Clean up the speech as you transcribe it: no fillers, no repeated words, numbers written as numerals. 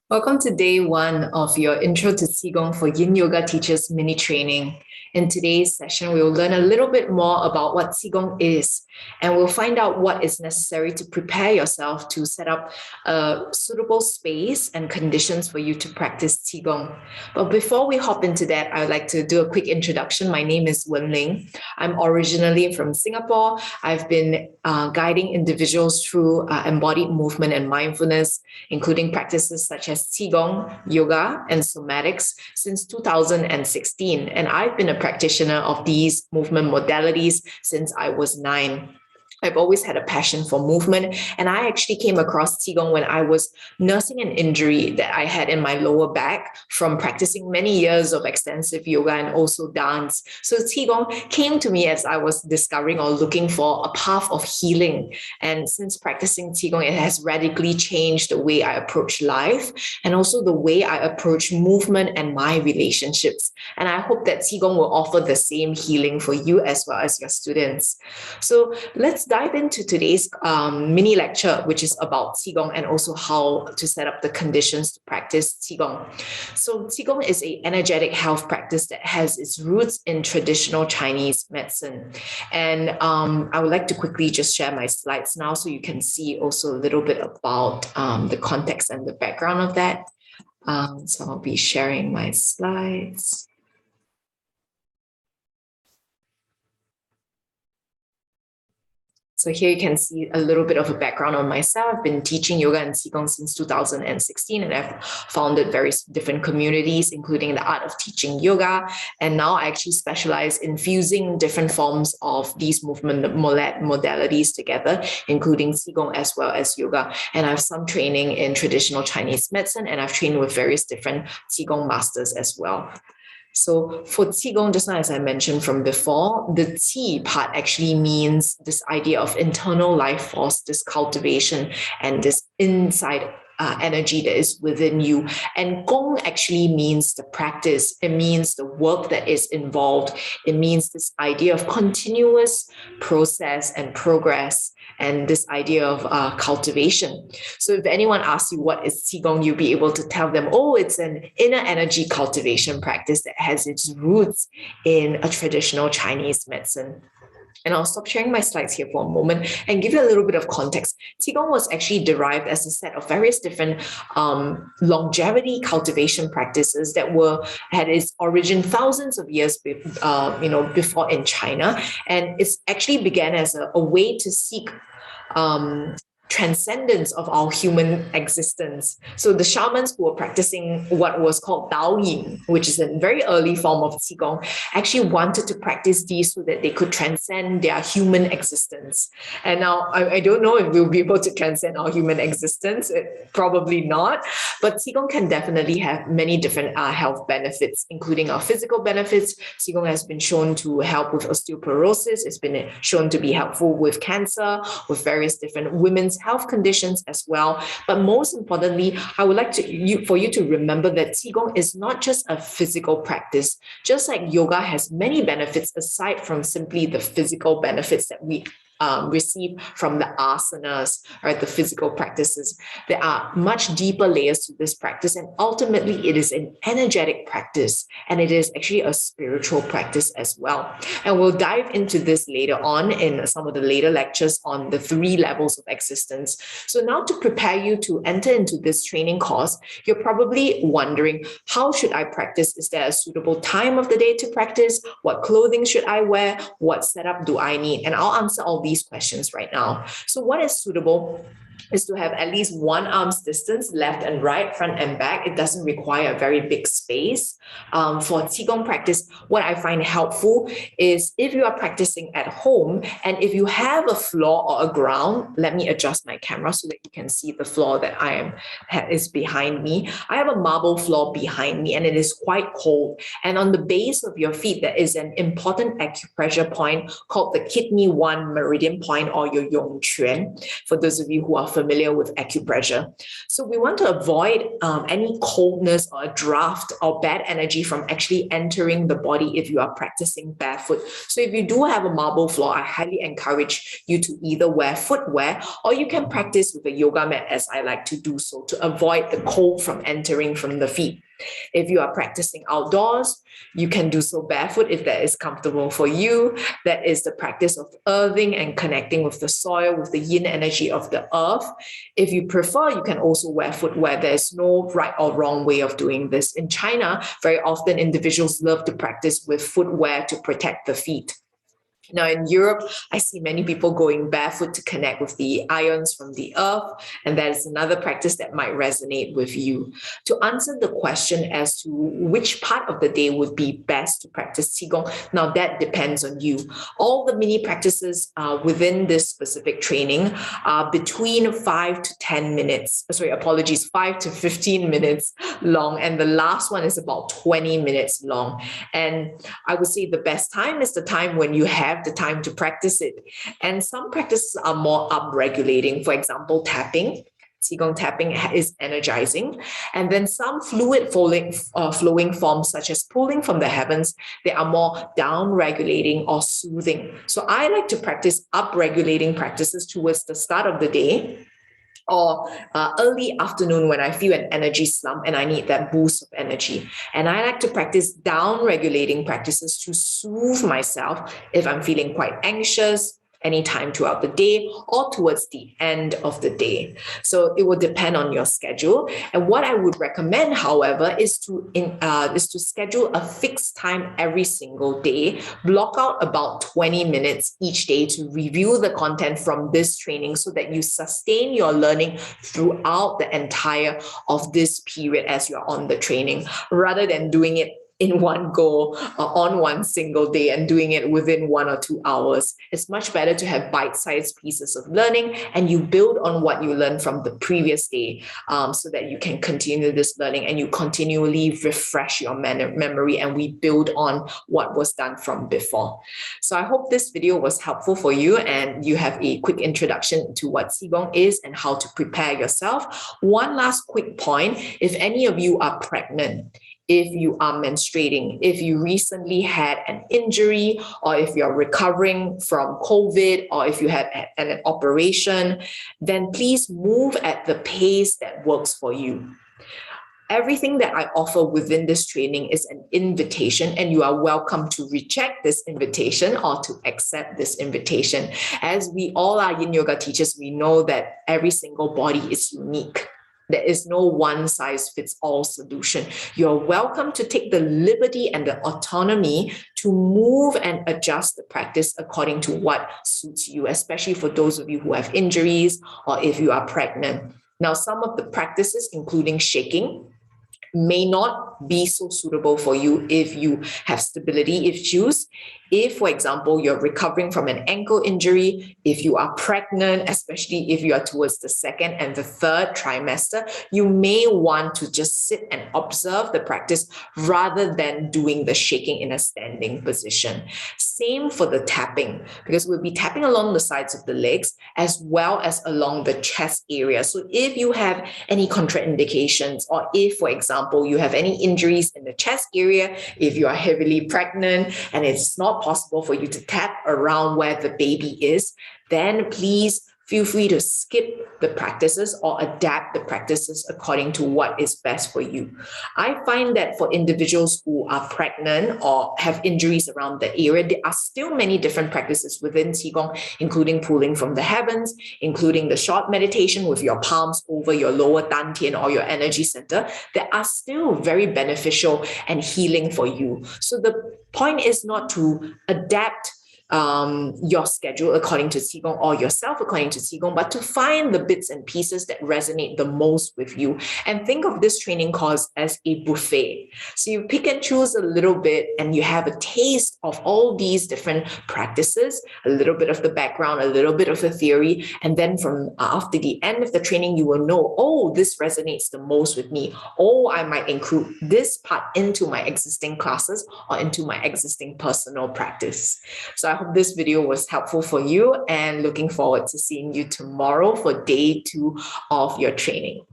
Welcome to day one of your Intro to Qigong for Yin Yoga Teachers mini training. In today's session, we will learn a little bit more about what Qigong is, and we'll find out what is necessary to prepare yourself to set up a suitable space and conditions for you to practice Qigong. But before we hop into that, I would like to do a quick introduction. My name is Wenling. I'm originally from Singapore. I've been guiding individuals through embodied movement and mindfulness, including practices such as Qigong, yoga, and somatics since 2016. And I've been a practitioner of these movement modalities since I was 9. I've always had a passion for movement, and I actually came across Qigong when I was nursing an injury that I had in my lower back from practicing many years of extensive yoga and also dance. So Qigong came to me as I was discovering or looking for a path of healing. And since practicing Qigong, it has radically changed the way I approach life and also the way I approach movement and my relationships. And I hope that Qigong will offer the same healing for you as well as your students. So let's dive into today's mini lecture, which is about Qigong and also how to set up the conditions to practice Qigong. So Qigong is an energetic health practice that has its roots in traditional Chinese medicine. And I would like to quickly just share my slides now so you can see also a little bit about the context and the background of that. So I'll be sharing my slides. So here you can see a little bit of a background on myself. I've been teaching yoga and Qigong since 2016, and I've founded various different communities, including the art of teaching yoga. And now I actually specialize in fusing different forms of these movement modalities together, including Qigong as well as yoga. And I have some training in traditional Chinese medicine, and I've trained with various different Qigong masters as well. So for Qigong, just now, as I mentioned from before, the Qi part actually means this idea of internal life force, this cultivation, and this inside energy that is within you. And Gong actually means the practice. It means the work that is involved. It means this idea of continuous process and progress, and this idea of cultivation. So if anyone asks you what is Qigong, you'll be able to tell them, oh, it's an inner energy cultivation practice that has its roots in a traditional Chinese medicine. And I'll stop sharing my slides here for a moment and give you a little bit of context. Qigong was actually derived as a set of various different longevity cultivation practices that had its origin thousands of years before in China. And it's actually began as a way to seek transcendence of our human existence. So the shamans who were practicing what was called Dao Yin, which is a very early form of Qigong, actually wanted to practice these so that they could transcend their human existence. And now I don't know if we'll be able to transcend our human existence. Probably not. But Qigong can definitely have many different health benefits, including our physical benefits. Qigong has been shown to help with osteoporosis. It's been shown to be helpful with cancer, with various different women's health conditions as well. But most importantly, I would like for you to remember that Qigong is not just a physical practice. Just like yoga has many benefits aside from simply the physical benefits that we receive from the asanas, right, the physical practices. There are much deeper layers to this practice, and ultimately it is an energetic practice, and it is actually a spiritual practice as well. And we'll dive into this later on in some of the later lectures on the 3 levels of existence. So now, to prepare you to enter into this training course, you're probably wondering, how should I practice? Is there a suitable time of the day to practice? What clothing should I wear? What setup do I need? And I'll answer all these questions right now. So what is suitable is to have at least 1 arm's distance, left and right, front and back. It doesn't require a very big space. For Qigong practice, what I find helpful is if you are practicing at home and if you have a floor or a ground, let me adjust my camera so that you can see the floor that is behind me. I have a marble floor behind me and it is quite cold. And on the base of your feet, there is an important acupressure point called the kidney 1 meridian point, or your Yongquan. For those of you who are familiar with acupressure. So we want to avoid any coldness or a draft or bad energy from actually entering the body if you are practicing barefoot. So if you do have a marble floor, I highly encourage you to either wear footwear or you can practice with a yoga mat, as I like to do so, to avoid the cold from entering from the feet. If you are practicing outdoors, you can do so barefoot if that is comfortable for you. That is the practice of earthing and connecting with the soil, with the yin energy of the earth. If you prefer, you can also wear footwear. There's no right or wrong way of doing this. In China, very often individuals love to practice with footwear to protect the feet. Now, in Europe, I see many people going barefoot to connect with the ions from the earth, and that is another practice that might resonate with you. To answer the question as to which part of the day would be best to practice Qigong, now that depends on you. All the mini practices within this specific training are between 5 to 10 minutes, 5 to 15 minutes long, and the last one is about 20 minutes long. And I would say the best time is the time when you have the time to practice it. And some practices are more upregulating. For example, tapping. Qigong tapping is energizing. And then some fluid flowing forms, such as pulling from the heavens, they are more down-regulating or soothing. So I like to practice up-regulating practices towards the start of the day, or early afternoon when I feel an energy slump and I need that boost of energy. And I like to practice down-regulating practices to soothe myself if I'm feeling quite anxious, anytime throughout the day or towards the end of the day. So it will depend on your schedule. And what I would recommend, however, is to schedule a fixed time every single day. Block out about 20 minutes each day to review the content from this training so that you sustain your learning throughout the entire of this period as you're on the training, rather than doing it in one go on one single day and doing it within 1 or 2 hours. It's much better to have bite-sized pieces of learning and you build on what you learned from the previous day so that you can continue this learning and you continually refresh your memory and we build on what was done from before. So I hope this video was helpful for you and you have a quick introduction to what Qigong is and how to prepare yourself. One last quick point, if any of you are pregnant, if you are menstruating, if you recently had an injury, or if you're recovering from COVID, or if you had an operation, then please move at the pace that works for you. Everything that I offer within this training is an invitation, and you are welcome to reject this invitation or to accept this invitation. As we all are yin yoga teachers, we know that every single body is unique. There is no one-size-fits-all solution. You're welcome to take the liberty and the autonomy to move and adjust the practice according to what suits you, especially for those of you who have injuries or if you are pregnant. Now, some of the practices, including shaking, may not be so suitable for you if you have stability issues. If, for example, you're recovering from an ankle injury, if you are pregnant, especially if you are towards the second and the third trimester, you may want to just sit and observe the practice rather than doing the shaking in a standing position. Same for the tapping, because we'll be tapping along the sides of the legs as well as along the chest area. So if you have any contraindications, or if, for example, you have any injuries in the chest area, if you are heavily pregnant and it's not possible for you to tap around where the baby is, then please feel free to skip the practices or adapt the practices according to what is best for you. I find that for individuals who are pregnant or have injuries around the area, there are still many different practices within Qigong, including pulling from the heavens, including the short meditation with your palms over your lower dantian or your energy center, that are still very beneficial and healing for you. So the point is not to adapt your schedule according to Qigong or yourself according to Qigong, but to find the bits and pieces that resonate the most with you. And think of this training course as a buffet. So you pick and choose a little bit and you have a taste of all these different practices, a little bit of the background, a little bit of the theory. And then from after the end of the training, you will know, oh, this resonates the most with me. Oh, I might include this part into my existing classes or into my existing personal practice. So I hope this video was helpful for you, and looking forward to seeing you tomorrow for day 2 of your training.